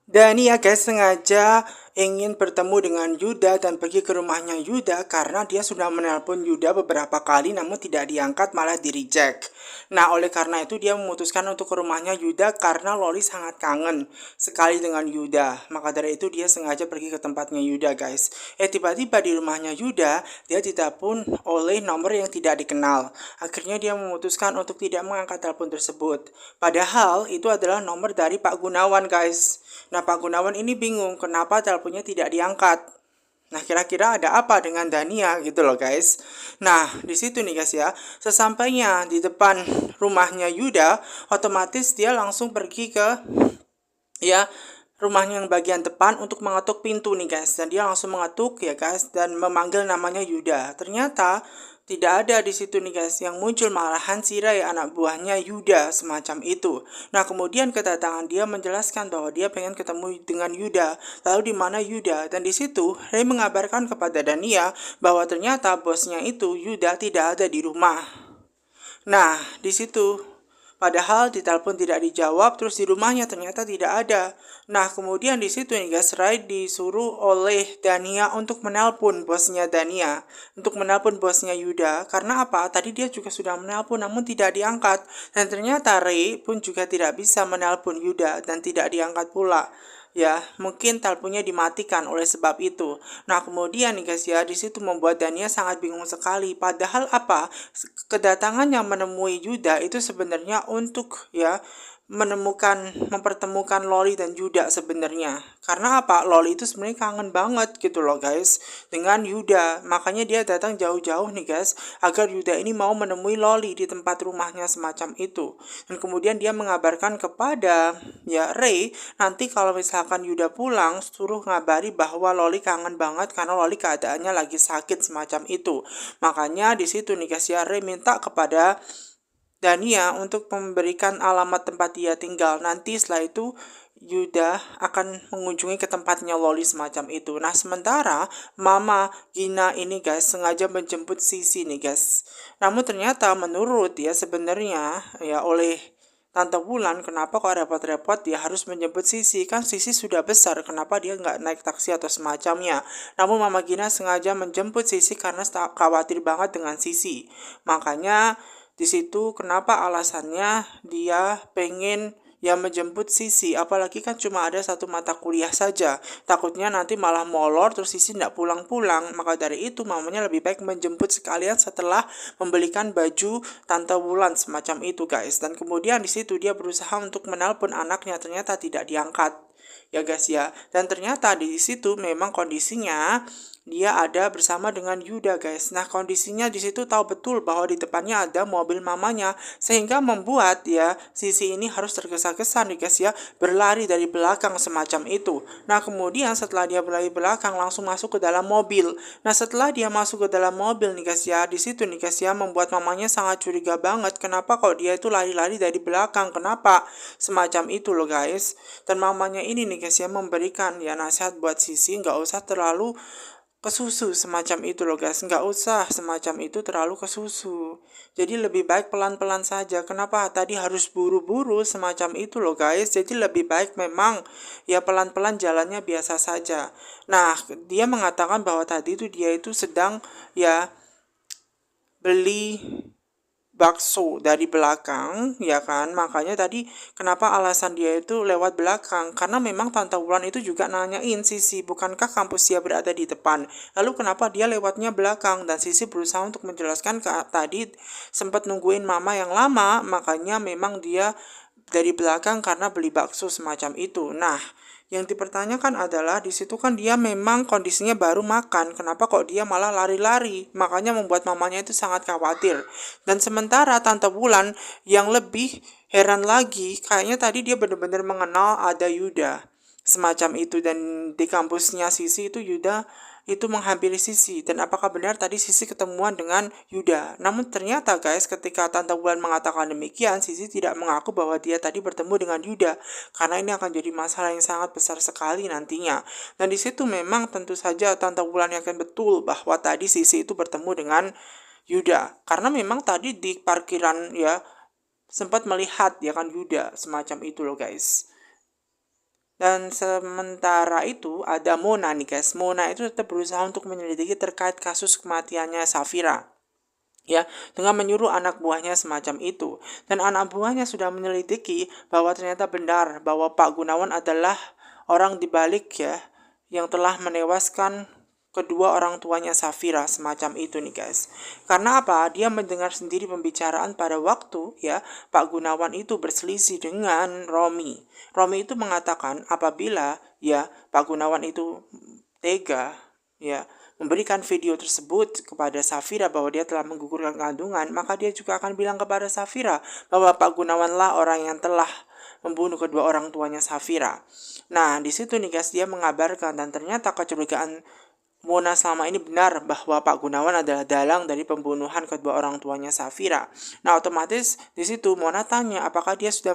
Dania guys sengaja ingin bertemu dengan Yuda dan pergi ke rumahnya Yuda karena dia sudah menelpon Yuda beberapa kali namun tidak diangkat, malah di reject. Nah, oleh karena itu dia memutuskan untuk ke rumahnya Yuda karena Loli sangat kangen sekali dengan Yuda. Maka dari itu dia sengaja pergi ke tempatnya Yuda guys. Tiba-tiba di rumahnya Yuda dia ditelepon oleh nomor yang tidak dikenal. Akhirnya dia memutuskan untuk tidak mengangkat telepon tersebut. Padahal itu adalah nomor dari Pak Gunawan guys. Nah, Pak Gunawan ini bingung kenapa teleponnya tidak diangkat. Nah, kira-kira ada apa dengan Dania gitu loh guys. Nah, di situ nih guys ya, sesampainya di depan rumahnya Yuda, otomatis dia langsung pergi ke ya rumahnya yang bagian depan untuk mengetuk pintu nih guys. Dan dia langsung mengetuk ya guys dan memanggil namanya Yuda. Ternyata tidak ada di situ nih guys, yang muncul malahan si Ray, anak buahnya Yuda semacam itu. Nah, kemudian kedatangan dia menjelaskan bahwa dia pengen ketemu dengan Yuda. Lalu di mana Yuda? Dan di situ Ray mengabarkan kepada Dania bahwa ternyata bosnya itu Yuda tidak ada di rumah. Nah, di situ padahal di telepon tidak dijawab, terus di rumahnya ternyata tidak ada. Nah, kemudian di situ nih guys, Ray disuruh oleh Dania untuk menelpon bosnya Dania, untuk menelpon bosnya Yuda. Karena apa? Tadi dia juga sudah menelpon namun tidak diangkat. Dan ternyata Ray pun juga tidak bisa menelpon Yuda dan tidak diangkat pula. Ya, mungkin teleponnya dimatikan oleh sebab itu. Nah, kemudian nih guys ya, di situ membuat Dania sangat bingung sekali. Padahal apa? Kedatangannya menemui Yuda itu sebenarnya untuk ya mempertemukan Loli dan Yuda sebenarnya. Karena apa? Loli itu sebenarnya kangen banget gitu loh guys dengan Yuda. Makanya dia datang jauh-jauh nih guys agar Yuda ini mau menemui Loli di tempat rumahnya semacam itu. Dan kemudian dia mengabarkan kepada ya Ray, nanti kalau misalkan Yuda pulang suruh ngabari bahwa Loli kangen banget karena Loli keadaannya lagi sakit semacam itu. Makanya di situ nih guys ya, Ray minta kepada Dania untuk memberikan alamat tempat dia tinggal. Nanti setelah itu Yuda akan mengunjungi ke tempatnya Loli semacam itu. Nah, sementara Mama Gina ini guys sengaja menjemput Sisi nih guys. Namun ternyata menurut dia sebenarnya ya oleh Tante Wulan, kenapa kok repot-repot dia harus menjemput Sisi? Kan Sisi sudah besar, kenapa dia nggak naik taksi atau semacamnya? Namun Mama Gina sengaja menjemput Sisi karena khawatir banget dengan Sisi. Makanya di situ kenapa alasannya dia pengen ya menjemput Sisi, apalagi kan cuma ada satu mata kuliah saja. Takutnya nanti malah molor terus Sisi tidak pulang-pulang. Maka dari itu mamanya lebih baik menjemput sekalian setelah membelikan baju Tante Wulan semacam itu guys. Dan kemudian di situ dia berusaha untuk menelpon anaknya, ternyata tidak diangkat. Ya guys ya. Dan ternyata di situ memang kondisinya dia ada bersama dengan Yuda guys. Nah, kondisinya di situ tahu betul bahwa di depannya ada mobil mamanya sehingga membuat ya Sisi ini harus tergesa-gesa nih guys ya, berlari dari belakang semacam itu. Nah, kemudian setelah dia berlari belakang langsung masuk ke dalam mobil. Nah, setelah dia masuk ke dalam mobil nih guys ya, di situ nih guys ya membuat mamanya sangat curiga banget. Kenapa kok dia itu lari-lari dari belakang? Kenapa? Semacam itu loh guys. Dan mamanya ini nih guys ya memberikan ya nasihat buat Sisi nggak usah terlalu kesusu semacam itu loh guys, nggak usah semacam itu terlalu kesusu, jadi lebih baik pelan-pelan saja. Kenapa tadi harus buru-buru semacam itu loh guys, jadi lebih baik memang ya pelan-pelan jalannya biasa saja. Nah, dia mengatakan bahwa tadi itu dia itu sedang ya beli bakso dari belakang ya kan, makanya tadi kenapa alasan dia itu lewat belakang, karena memang Tante Wulan itu juga nanyain Sisi, bukankah kampus dia berada di depan, lalu kenapa dia lewatnya belakang. Dan Sisi berusaha untuk menjelaskan tadi sempat nungguin mama yang lama, makanya memang dia dari belakang karena beli bakso semacam itu. Nah, yang dipertanyakan adalah di situ kan dia memang kondisinya baru makan, kenapa kok dia malah lari-lari? Makanya membuat mamanya itu sangat khawatir. Dan sementara Tante Wulan yang lebih heran lagi, kayaknya tadi dia benar-benar mengenal ada Yuda semacam itu, dan di kampusnya Sisi itu Yuda itu menghampiri Sisi. Dan apakah benar tadi Sisi ketemuan dengan Yuda? Namun ternyata guys, ketika Tante Wulan mengatakan demikian, Sisi tidak mengaku bahwa dia tadi bertemu dengan Yuda, karena ini akan jadi masalah yang sangat besar sekali nantinya. Dan di situ memang tentu saja Tante Wulan yakin betul bahwa tadi Sisi itu bertemu dengan Yuda, karena memang tadi di parkiran ya sempat melihat ya kan Yuda semacam itu loh guys. Dan sementara itu ada Mona nih guys. Mona itu tetap berusaha untuk menyelidiki terkait kasus kematiannya Safira, ya, dengan menyuruh anak buahnya semacam itu. Dan anak buahnya sudah menyelidiki bahwa ternyata benar bahwa Pak Gunawan adalah orang dibalik, ya, yang telah menewaskan kedua orang tuanya Safira, semacam itu nih guys. Karena apa? Dia mendengar sendiri pembicaraan pada waktu, ya, Pak Gunawan itu berselisih dengan Romi. Romi itu mengatakan apabila, ya, Pak Gunawan itu tega, ya, memberikan video tersebut kepada Safira bahwa dia telah menggugurkan kandungan, maka dia juga akan bilang kepada Safira bahwa Pak Gunawanlah orang yang telah membunuh kedua orang tuanya Safira. Nah, di situ nih guys, dia mengabarkan dan ternyata kecurigaan Mona selama ini benar bahwa Pak Gunawan adalah dalang dari pembunuhan kedua orang tuanya Safira. Nah, otomatis di situ Mona tanya apakah dia sudah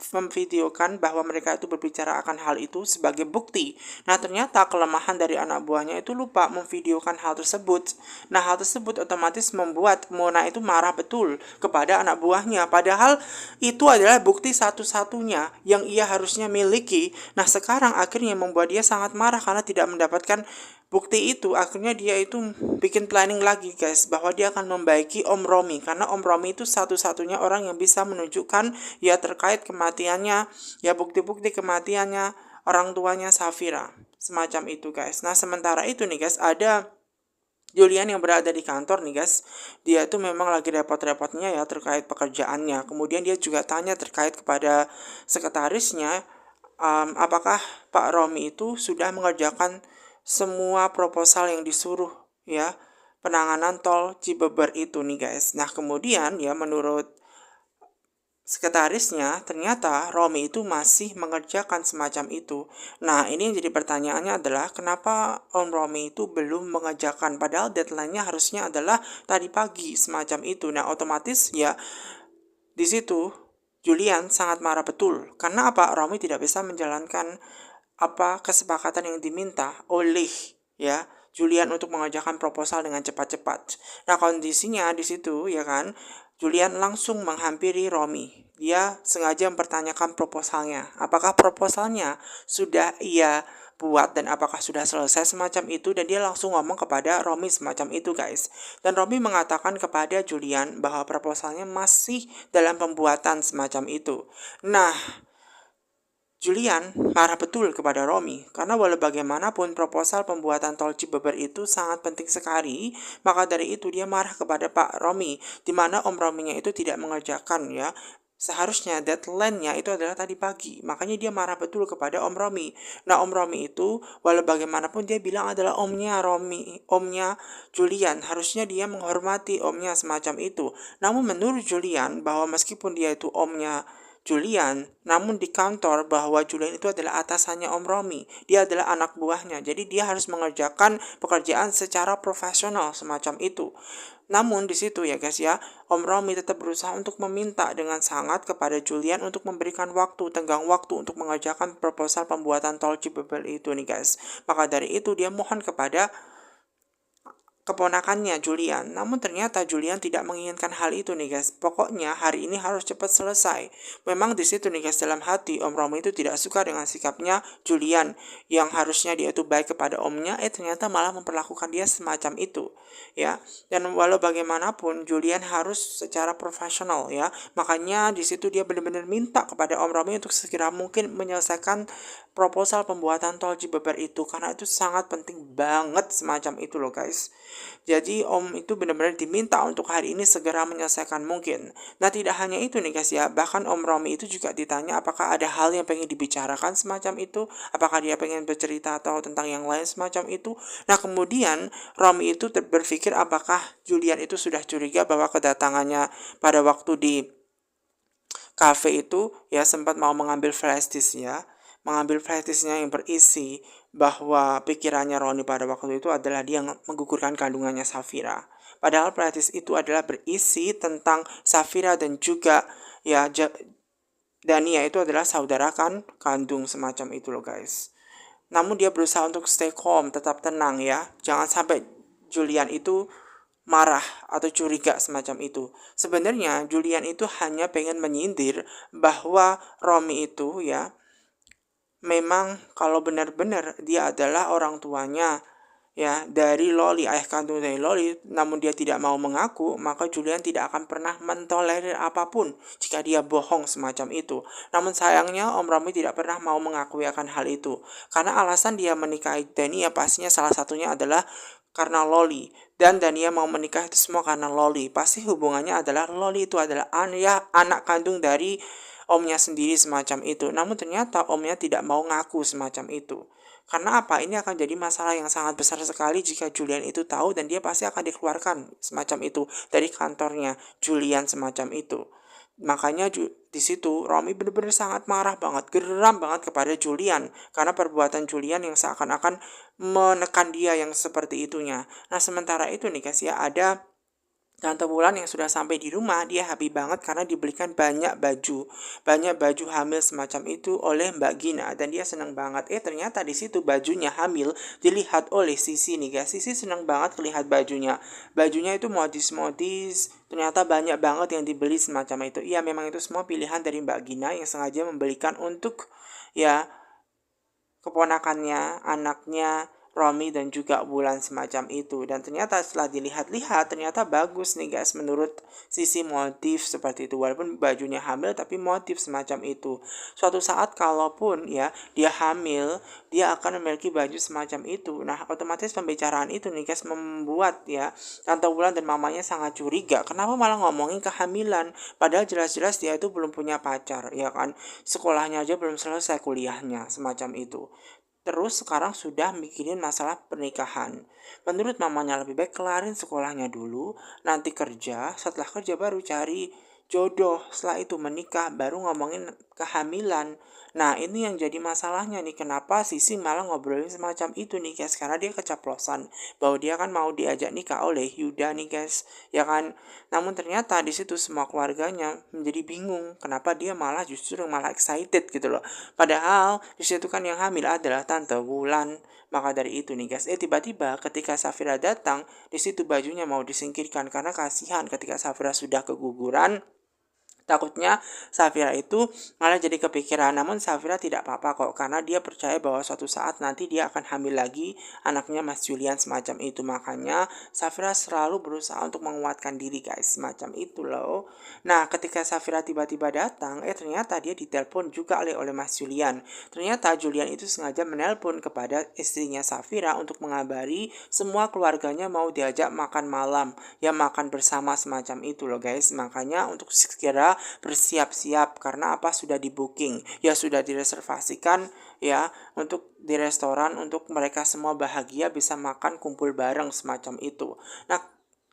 memvideokan bahwa mereka itu berbicara akan hal itu sebagai bukti. Nah, ternyata kelemahan dari anak buahnya itu lupa memvideokan hal tersebut. Nah, hal tersebut otomatis membuat Mona itu marah betul kepada anak buahnya. Padahal itu adalah bukti satu-satunya yang ia harusnya miliki. Nah, sekarang akhirnya membuat dia sangat marah karena tidak mendapatkan bukti itu. Akhirnya dia itu bikin planning lagi guys, bahwa dia akan membaiki Om Romi, karena Om Romi itu satu-satunya orang yang bisa menunjukkan ya terkait kematiannya, ya bukti-bukti kematiannya orang tuanya Safira, semacam itu guys. Nah, sementara itu nih guys, ada Julian yang berada di kantor nih guys. Dia itu memang lagi repot-repotnya ya terkait pekerjaannya. Kemudian dia juga tanya terkait kepada sekretarisnya, apakah Pak Romi itu sudah mengerjakan semua proposal yang disuruh, ya, penanganan tol Cibeber itu nih guys. Nah, kemudian ya menurut sekretarisnya ternyata Romi itu masih mengerjakan semacam itu. Nah, ini yang jadi pertanyaannya adalah kenapa Om Romi itu belum mengerjakan, padahal deadline-nya harusnya adalah tadi pagi semacam itu. Nah, otomatis ya di situ Julian sangat marah betul. Karena apa? Romi tidak bisa menjalankan apa kesepakatan yang diminta oleh, ya, Julian untuk mengerjakan proposal dengan cepat-cepat. Nah, kondisinya di situ ya kan, Julian langsung menghampiri Romi. Dia sengaja mempertanyakan proposalnya. Apakah proposalnya sudah ia buat dan apakah sudah selesai semacam itu, dan dia langsung ngomong kepada Romi semacam itu guys. Dan Romi mengatakan kepada Julian bahwa proposalnya masih dalam pembuatan semacam itu. Nah, Julian marah betul kepada Romi, karena walau bagaimanapun proposal pembuatan tol Cibeber itu sangat penting sekali, maka dari itu dia marah kepada Pak Romi, di mana Om Rominya itu tidak mengerjakan, ya. Seharusnya deadline-nya itu adalah tadi pagi, makanya dia marah betul kepada Om Romi. Nah, Om Romi itu walau bagaimanapun dia bilang adalah omnya Romi, omnya Julian, harusnya dia menghormati omnya semacam itu. Namun menurut Julian bahwa meskipun dia itu omnya Julian, namun di kantor bahwa Julian itu adalah atasannya Om Romi. Dia adalah anak buahnya, jadi dia harus mengerjakan pekerjaan secara profesional semacam itu. Namun di situ ya guys ya, Om Romi tetap berusaha untuk meminta dengan sangat kepada Julian untuk memberikan waktu, tenggang waktu untuk mengerjakan proposal pembuatan tol Cibeber itu nih guys. Maka dari itu dia mohon kepada keponakannya Julian. Namun ternyata Julian tidak menginginkan hal itu nih guys. Pokoknya hari ini harus cepat selesai. Memang di situ nih guys, dalam hati Om Romi itu tidak suka dengan sikapnya Julian yang harusnya dia itu baik kepada omnya, ternyata malah memperlakukan dia semacam itu, ya. Dan walau bagaimanapun Julian harus secara profesional, ya. Makanya di situ dia benar-benar minta kepada Om Romi untuk segera mungkin menyelesaikan proposal pembuatan tol Cibeber itu, karena itu sangat penting banget semacam itu loh guys. Jadi Om itu benar-benar diminta untuk hari ini segera menyelesaikan mungkin. Nah, tidak hanya itu nih guys ya, bahkan Om Romi itu juga ditanya apakah ada hal yang pengen dibicarakan semacam itu, apakah dia pengen bercerita atau tentang yang lain semacam itu. Nah, kemudian Romi itu berpikir apakah Julian itu sudah curiga bahwa kedatangannya pada waktu di cafe itu ya sempat mau mengambil flash disk, ya, mengambil flash disknya yang berisi bahwa pikirannya Roni pada waktu itu adalah dia menggugurkan kandungannya Safira. Padahal flash disk itu adalah berisi tentang Safira dan juga ya Dania itu adalah saudara kandung semacam itu loh guys. Namun dia berusaha untuk stay calm, tetap tenang ya. Jangan sampai Julian itu marah atau curiga semacam itu. Sebenarnya Julian itu hanya pengen menyindir bahwa Romi itu ya memang kalau benar-benar dia adalah orang tuanya ya dari Loli, ayah kandung dari Loli, namun dia tidak mau mengaku, maka Julian tidak akan pernah mentolerir apapun jika dia bohong semacam itu. Namun sayangnya Om Romi tidak pernah mau mengakui akan hal itu, karena alasan dia menikahi Dania pastinya salah satunya adalah karena Loli, dan Dania mau menikah itu semua karena Loli. Pasti hubungannya adalah Loli itu adalah anak kandung dari omnya sendiri semacam itu. Namun ternyata omnya tidak mau ngaku semacam itu. Karena apa? Ini akan jadi masalah yang sangat besar sekali jika Julian itu tahu, dan dia pasti akan dikeluarkan semacam itu dari kantornya Julian semacam itu. Makanya di situ Romi benar-benar sangat marah banget, geram banget kepada Julian karena perbuatan Julian yang seakan-akan menekan dia yang seperti itunya. Nah, sementara itu nih guys ya, ada Tante Wulan yang sudah sampai di rumah. Dia happy banget karena dibelikan banyak baju hamil semacam itu oleh Mbak Gina, dan dia senang banget. Ternyata di situ bajunya hamil dilihat oleh Sisi nih guys. Sisi senang banget lihat bajunya. Bajunya itu modis-modis. Ternyata banyak banget yang dibeli semacam itu. Iya, memang itu semua pilihan dari Mbak Gina yang sengaja membelikan untuk ya keponakannya, anaknya Romi dan juga Wulan semacam itu. Dan ternyata setelah dilihat-lihat, ternyata bagus nih guys menurut Sisi, motif seperti itu. Walaupun bajunya hamil tapi motif semacam itu. Suatu saat kalaupun ya dia hamil, dia akan memiliki baju semacam itu. Nah, otomatis pembicaraan itu nih guys membuat ya Tante Wulan dan mamanya sangat curiga. Kenapa malah ngomongin kehamilan? Padahal jelas-jelas dia itu belum punya pacar, ya kan? Sekolahnya aja belum selesai kuliahnya, semacam itu. Terus sekarang sudah mikirin masalah pernikahan. Menurut mamanya lebih baik kelarin sekolahnya dulu, nanti kerja, setelah kerja baru cari jodoh, setelah itu menikah, baru ngomongin kehamilan. Nah, ini yang jadi masalahnya nih, kenapa Sisi malah ngobrolin semacam itu nih guys, karena dia keceplosan bahwa dia kan mau diajak nikah oleh Yuda nih guys, ya kan. Namun ternyata di situ semua keluarganya menjadi bingung, kenapa dia malah justru malah excited gitu loh. Padahal di situ kan yang hamil adalah Tante Wulan. Maka dari itu nih guys, tiba-tiba ketika Safira datang, di situ bajunya mau disingkirkan karena kasihan ketika Safira sudah keguguran. Takutnya Safira itu malah jadi kepikiran, namun Safira tidak apa-apa kok, karena dia percaya bahwa suatu saat nanti dia akan hamil lagi anaknya Mas Julian semacam itu. Makanya Safira selalu berusaha untuk menguatkan diri guys, semacam itu loh. Nah, ketika Safira tiba-tiba datang, ternyata dia ditelepon juga oleh Mas Julian. Ternyata Julian itu sengaja menelpon kepada istrinya Safira untuk mengabari semua keluarganya mau diajak makan malam, ya makan bersama semacam itu loh guys. Makanya untuk segera bersiap-siap, karena apa, sudah di booking ya, sudah direservasikan ya untuk di restoran untuk mereka semua bahagia bisa makan kumpul bareng semacam itu. Nah,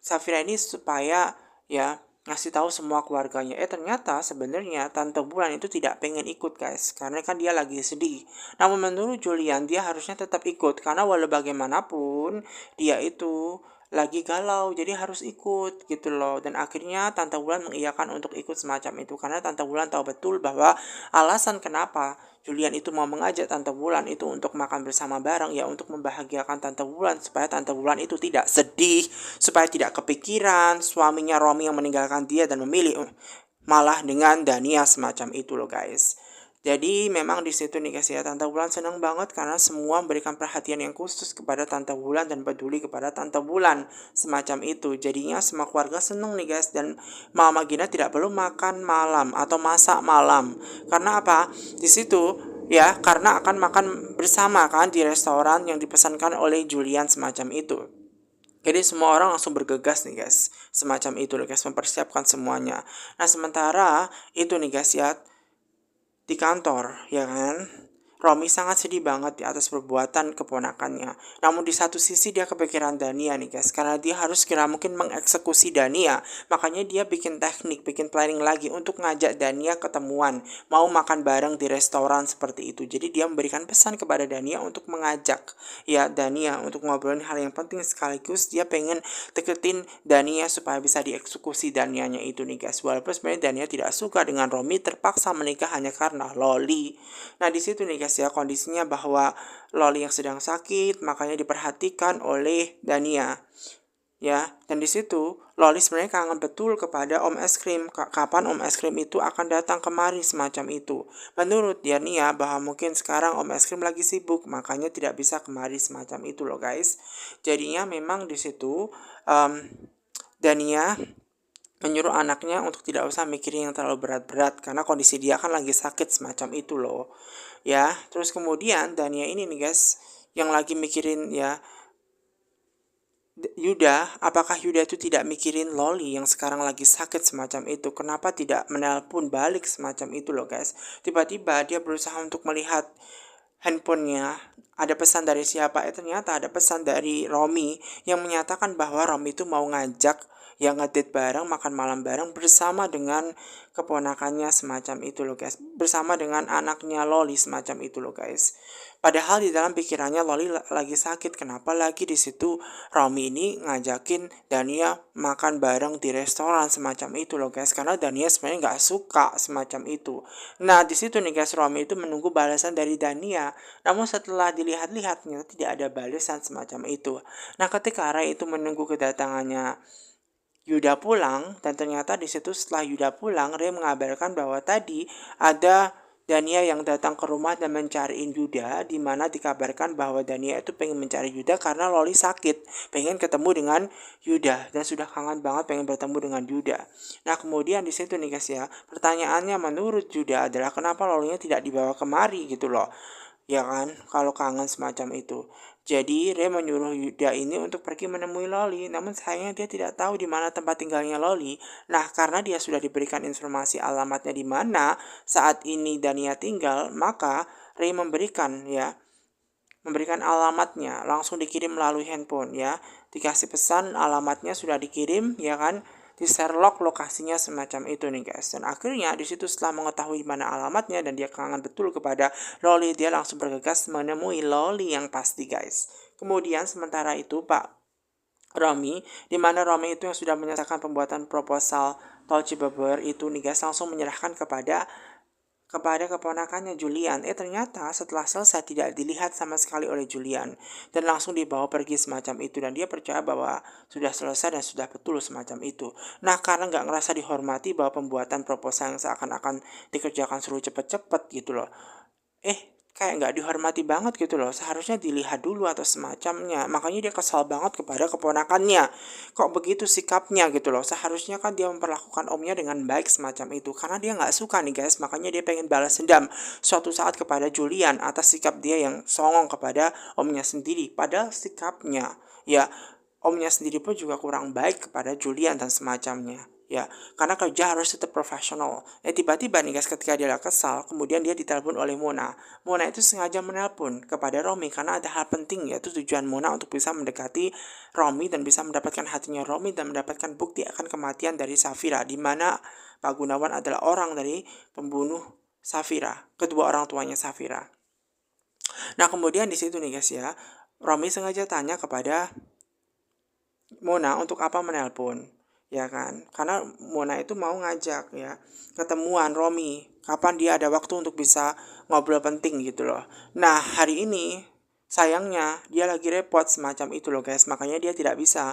Safira ini supaya ya ngasih tahu semua keluarganya. Ternyata sebenarnya Tante Bulan itu tidak pengen ikut guys, karena kan dia lagi sedih. Namun menurut Julian dia harusnya tetap ikut, karena walau bagaimanapun dia itu lagi galau, jadi harus ikut gitu loh. Dan akhirnya Tante Wulan mengiyakan untuk ikut semacam itu, karena Tante Wulan tahu betul bahwa alasan kenapa Julian itu mau mengajak Tante Wulan itu untuk makan bersama bareng ya untuk membahagiakan Tante Wulan, supaya Tante Wulan itu tidak sedih, supaya tidak kepikiran suaminya Romi yang meninggalkan dia dan memilih malah dengan Dania semacam itu loh guys. Jadi memang di situ nih guys ya, Tante Wulan senang banget karena semua memberikan perhatian yang khusus kepada Tante Wulan dan peduli kepada Tante Wulan semacam itu. Jadinya semua keluarga senang nih guys, dan Mama Gina tidak perlu makan malam atau masak malam. Karena apa? Di situ ya, karena akan makan bersama kan di restoran yang dipesankan oleh Julian semacam itu. Jadi semua orang langsung bergegas nih guys, semacam itu loh guys, mempersiapkan semuanya. Nah, sementara itu nih guys ya, di kantor, ya kan? Romi sangat sedih banget di atas perbuatan keponakannya. Namun di satu sisi dia kepikiran Dania nih guys, karena dia harus kira mungkin mengeksekusi Dania. Makanya dia bikin teknik, bikin planning lagi untuk ngajak Dania ketemuan, mau makan bareng di restoran seperti itu. Jadi dia memberikan pesan kepada Dania untuk mengajak ya Dania untuk ngobrolin hal yang penting, sekaligus dia pengen deketin Dania supaya bisa dieksekusi Danianya itu nih guys. Walaupun sebenarnya Dania tidak suka dengan Romi terpaksa menikah hanya karena Loli. Nah, di situ nih guys ya kondisinya bahwa Loli yang sedang sakit, makanya diperhatikan oleh Dania. ya. Dan di situ Loli sebenarnya kangen betul kepada Om Es Krim. Kapan Om Es Krim itu akan datang kemari semacam itu. Menurut Dania bahwa mungkin sekarang Om Es Krim lagi sibuk, makanya tidak bisa kemari semacam itu loh guys. Jadinya memang di situ Dania menyuruh anaknya untuk tidak usah mikirin yang terlalu berat-berat karena kondisi dia kan lagi sakit semacam itu loh. Ya, terus kemudian Dania ini nih guys yang lagi mikirin ya Yuda, apakah Yuda itu tidak mikirin Loli yang sekarang lagi sakit semacam itu? Kenapa tidak menelpon balik semacam itu loh guys? Tiba-tiba dia berusaha untuk melihat handphonenya. Ada pesan dari siapa? Ternyata ada pesan dari Romi yang menyatakan bahwa Romi itu mau ngajak yang ngedate bareng, makan malam bareng bersama dengan keponakannya semacam itu loh guys. Bersama dengan anaknya Loli semacam itu loh guys. Padahal di dalam pikirannya Loli lagi sakit. Kenapa lagi di situ Romi ini ngajakin Dania makan bareng di restoran semacam itu loh guys. Karena Dania sebenarnya nggak suka semacam itu. Nah di situ nih guys Romi itu menunggu balasan dari Dania. Namun setelah dilihat-lihat ternyata tidak ada balasan semacam itu. Nah ketika Ray itu menunggu kedatangannya Yuda pulang, dan ternyata di situ setelah Yuda pulang, Ray mengabarkan bahwa tadi ada Dania yang datang ke rumah dan mencariin Yuda, di mana dikabarkan bahwa Dania itu pengen mencari Yuda karena Loli sakit, pengen ketemu dengan Yuda dan sudah kangen banget pengen bertemu dengan Yuda. Nah kemudian di situ nih guys ya, pertanyaannya menurut Yuda adalah kenapa Lolinya tidak dibawa kemari gitu loh. Ya kan, kalau kangen semacam itu. Jadi Ray menyuruh Yuda ini untuk pergi menemui Loli, namun sayangnya dia tidak tahu di mana tempat tinggalnya Loli. Nah, karena dia sudah diberikan informasi alamatnya di mana saat ini Dania tinggal, maka Ray memberikan alamatnya, langsung dikirim melalui handphone ya. Dikasih pesan alamatnya sudah dikirim ya kan. Di Sherlock lokasinya semacam itu nih guys. Dan akhirnya di situ setelah mengetahui mana alamatnya dan dia kangen betul kepada Loli, dia langsung bergegas menemui Loli yang pasti guys. Kemudian sementara itu Pak Romi, di mana Romi itu yang sudah menyelesaikan pembuatan proposal tol Cibeber itu nih guys langsung menyerahkan kepada keponakannya Julian. Ternyata setelah selesai tidak dilihat sama sekali oleh Julian dan langsung dibawa pergi semacam itu, dan dia percaya bahwa sudah selesai dan sudah betul semacam itu. Nah karena nggak ngerasa dihormati bahwa pembuatan proposal yang seakan-akan dikerjakan suruh cepet-cepet gitu loh, kayak nggak dihormati banget gitu loh, seharusnya dilihat dulu atau semacamnya. Makanya dia kesal banget kepada keponakannya, kok begitu sikapnya gitu loh. Seharusnya kan dia memperlakukan omnya dengan baik semacam itu, karena dia nggak suka nih guys. Makanya dia pengen balas dendam suatu saat kepada Julian atas sikap dia yang songong kepada omnya sendiri. Padahal sikapnya ya omnya sendiri pun juga kurang baik kepada Julian dan semacamnya ya, karena kerja harus tetap profesional. Tiba-tiba nih guys ketika dia kesal, kemudian dia ditelepon oleh Mona. Mona itu sengaja menelpon kepada Romi karena ada hal penting, yaitu tujuan Mona untuk bisa mendekati Romi dan bisa mendapatkan hatinya Romi dan mendapatkan bukti akan kematian dari Safira, di mana Pak Gunawan adalah orang dari pembunuh Safira, kedua orang tuanya Safira. Nah kemudian di situ nih guys ya, Romi sengaja tanya kepada Mona untuk apa menelpon, ya kan, karena Mona itu mau ngajak ya ketemuan Romi kapan dia ada waktu untuk bisa ngobrol penting gitu loh. Nah hari ini sayangnya dia lagi repot semacam itu loh guys, makanya dia tidak bisa.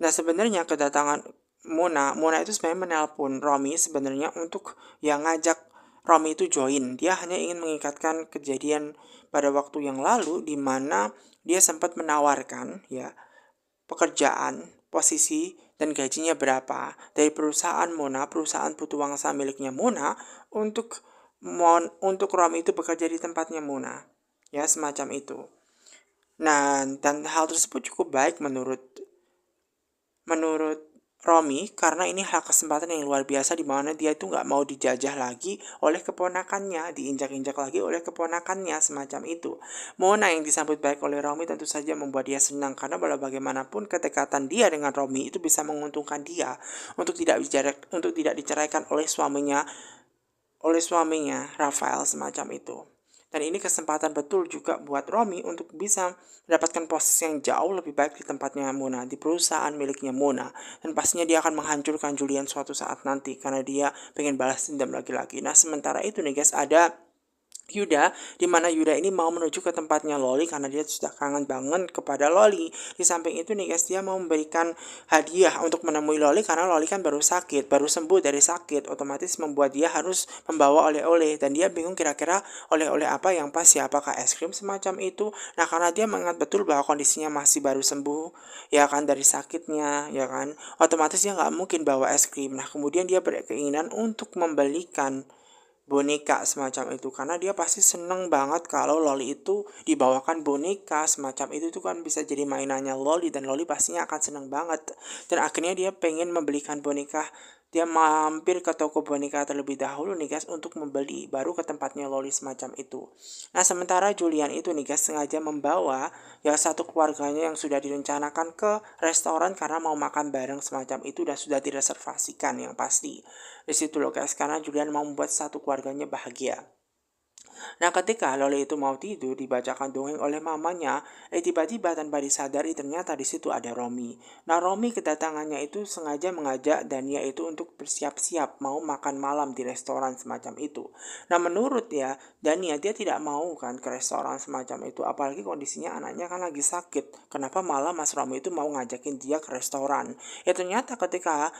Nah sebenarnya kedatangan Mona itu sebenarnya menelpon Romi sebenarnya untuk yang ngajak Romi itu join. Dia hanya ingin mengikatkan kejadian pada waktu yang lalu di mana dia sempat menawarkan ya pekerjaan, posisi, dan gajinya berapa dari perusahaan Mona, perusahaan putu wangsa miliknya Mona, untuk Romi itu bekerja di tempatnya Mona, ya semacam itu. Nah, dan hal tersebut cukup baik menurut Romi, karena ini hal kesempatan yang luar biasa di mana dia itu nggak mau dijajah lagi oleh keponakannya, diinjak-injak lagi oleh keponakannya semacam itu. Mona yang disambut baik oleh Romi tentu saja membuat dia senang, karena bagaimanapun kedekatan dia dengan Romi itu bisa menguntungkan dia untuk tidak diceraikan oleh suaminya Rafael semacam itu. Dan ini kesempatan betul juga buat Romi untuk bisa mendapatkan posisi yang jauh lebih baik di tempatnya Mona, di perusahaan miliknya Mona. Dan pastinya dia akan menghancurkan Julian suatu saat nanti karena dia pengen balas dendam lagi-lagi. Nah sementara itu nih guys, ada Yuda, di mana Yuda ini mau menuju ke tempatnya Loli karena dia sudah kangen banget kepada Loli. Di samping itu nih guys, dia mau memberikan hadiah untuk menemui Loli karena Loli kan baru sakit, baru sembuh dari sakit, otomatis membuat dia harus membawa oleh-oleh dan dia bingung kira-kira oleh-oleh apa yang pas ya, apakah es krim semacam itu. Nah, karena dia mengingat betul bahwa kondisinya masih baru sembuh, ya kan dari sakitnya, ya kan, otomatis dia nggak mungkin bawa es krim. Nah, kemudian dia berkeinginan untuk membelikan boneka semacam itu karena dia pasti seneng banget kalau Loli itu dibawakan boneka semacam itu tuh kan bisa jadi mainannya Loli dan Loli pastinya akan seneng banget dan akhirnya dia pengen membelikan boneka. Dia mampir ke toko boneka terlebih dahulu nih guys untuk membeli baru ke tempatnya Loli semacam itu. Nah, sementara Julian itu nih guys sengaja membawa ya satu keluarganya yang sudah direncanakan ke restoran karena mau makan bareng semacam itu dan sudah direservasikan yang pasti. Di situ loh guys, karena Julian mau membuat satu keluarganya bahagia. Nah, ketika Loli itu mau tidur dibacakan dongeng oleh mamanya, tiba-tiba tanpa disadari ternyata di situ ada Romi. Nah, Romi kedatangannya itu sengaja mengajak Dania itu untuk bersiap-siap mau makan malam di restoran semacam itu. Nah, menurut ya Dania dia tidak mau kan ke restoran semacam itu, apalagi kondisinya anaknya kan lagi sakit. Kenapa malah Mas Romi itu mau ngajakin dia ke restoran? Ya ternyata ketika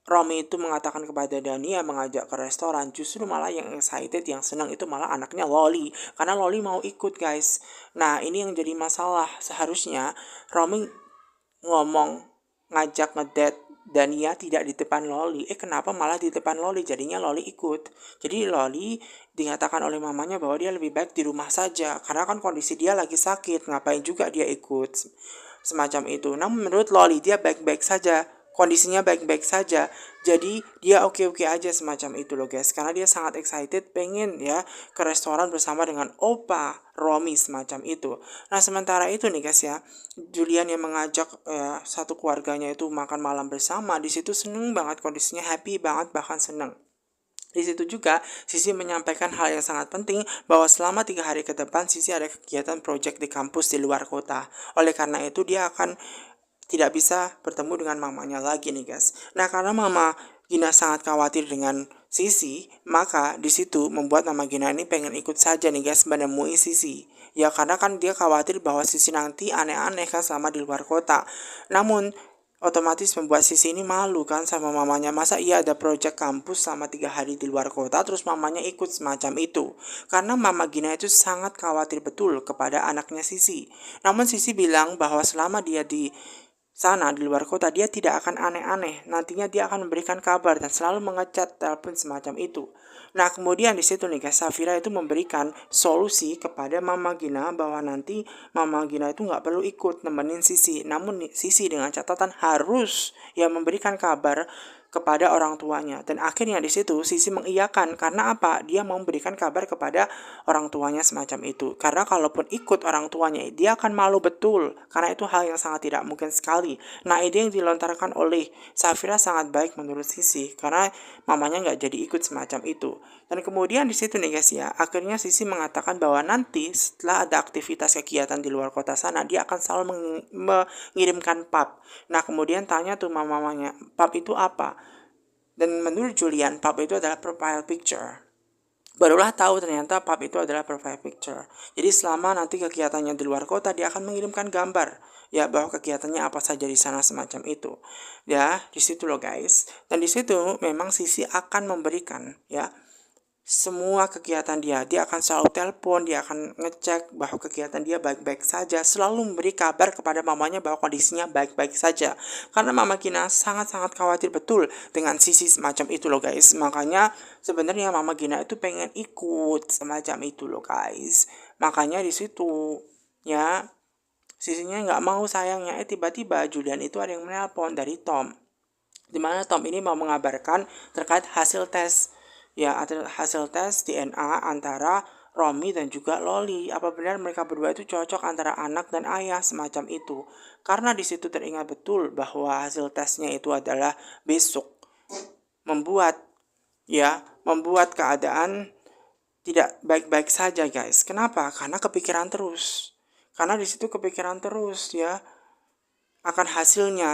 Romi itu mengatakan kepada Dania mengajak ke restoran, justru malah yang excited, yang senang itu malah anaknya Loli. Karena Loli mau ikut guys. Nah, ini yang jadi masalah. Seharusnya Romi ngomong ngajak ngedate Dania tidak di depan Loli. Kenapa malah di depan Loli? Jadinya Loli ikut. Jadi Loli dikatakan oleh mamanya bahwa dia lebih baik di rumah saja. Karena kan kondisi dia lagi sakit. Ngapain juga dia ikut semacam itu. Namun menurut Loli dia baik-baik saja, kondisinya baik-baik saja, jadi dia oke-oke aja semacam itu loh guys, karena dia sangat excited pengen ya ke restoran bersama dengan Opa Romi semacam itu. Nah, sementara itu nih guys ya, Julian yang mengajak satu keluarganya itu makan malam bersama, di situ seneng banget, kondisinya happy banget, bahkan seneng. Di situ juga Sisi menyampaikan hal yang sangat penting bahwa selama 3 hari ke depan Sisi ada kegiatan proyek di kampus di luar kota. Oleh karena itu dia akan tidak bisa bertemu dengan mamanya lagi nih guys. Nah, karena mama Gina sangat khawatir dengan Sisi, maka di situ membuat mama Gina ini pengen ikut saja nih guys menemui Sisi. Ya karena kan dia khawatir bahwa Sisi nanti aneh-aneh kan selama di luar kota. Namun otomatis membuat Sisi ini malu kan sama mamanya. Masa iya ada proyek kampus selama 3 hari di luar kota terus mamanya ikut semacam itu. Karena mama Gina itu sangat khawatir betul kepada anaknya Sisi. Namun Sisi bilang bahwa selama dia di sana di luar kota dia tidak akan aneh-aneh. Nantinya dia akan memberikan kabar dan selalu mengechat telepon semacam itu. Nah, kemudian di situ nih guys, Safira itu memberikan solusi kepada Mama Gina bahwa nanti Mama Gina itu nggak perlu ikut nemenin Sisi. Namun Sisi dengan catatan harus ya memberikan kabar kepada orang tuanya. Dan akhirnya di situ Sisi mengiyakan karena apa? Dia mau memberikan kabar kepada orang tuanya semacam itu. Karena kalaupun ikut orang tuanya, dia akan malu betul. Karena itu hal yang sangat tidak mungkin sekali. Nah, ide yang dilontarkan oleh Safira sangat baik menurut Sisi karena mamanya nggak jadi ikut semacam itu. Dan kemudian di situ nih guys ya, akhirnya Sisi mengatakan bahwa nanti setelah ada aktivitas kegiatan di luar kota sana, dia akan selalu mengirimkan pap. Nah, kemudian tanya tuh mamanya, pap itu apa? Dan menurut Julian, pub itu adalah profile picture. Barulah tahu ternyata pub itu adalah profile picture. Jadi selama nanti kegiatannya di luar kota, dia akan mengirimkan gambar ya bahwa kegiatannya apa saja di sana semacam itu. Ya, di situ loh guys. Dan di situ memang Sisi akan memberikan ya semua kegiatan dia akan selalu telepon, dia akan ngecek bahwa kegiatan dia baik-baik saja, selalu memberi kabar kepada mamanya bahwa kondisinya baik-baik saja. Karena Mama Gina sangat-sangat khawatir betul dengan Sisi semacam itu loh guys. Makanya sebenarnya Mama Gina itu pengen ikut semacam itu loh guys. Makanya di situ ya Sisinya nggak mau sayangnya tiba-tiba Julian itu ada yang menelpon dari Tom, dimana Tom ini mau mengabarkan terkait hasil tes ya hasil tes DNA antara Romi dan juga Loli. Apa benar mereka berdua itu cocok antara anak dan ayah semacam itu? Karena di situ teringat betul bahwa hasil tesnya itu adalah besok, membuat membuat keadaan tidak baik-baik saja guys. Kenapa? Karena kepikiran terus. Karena di situ kepikiran terus ya akan hasilnya.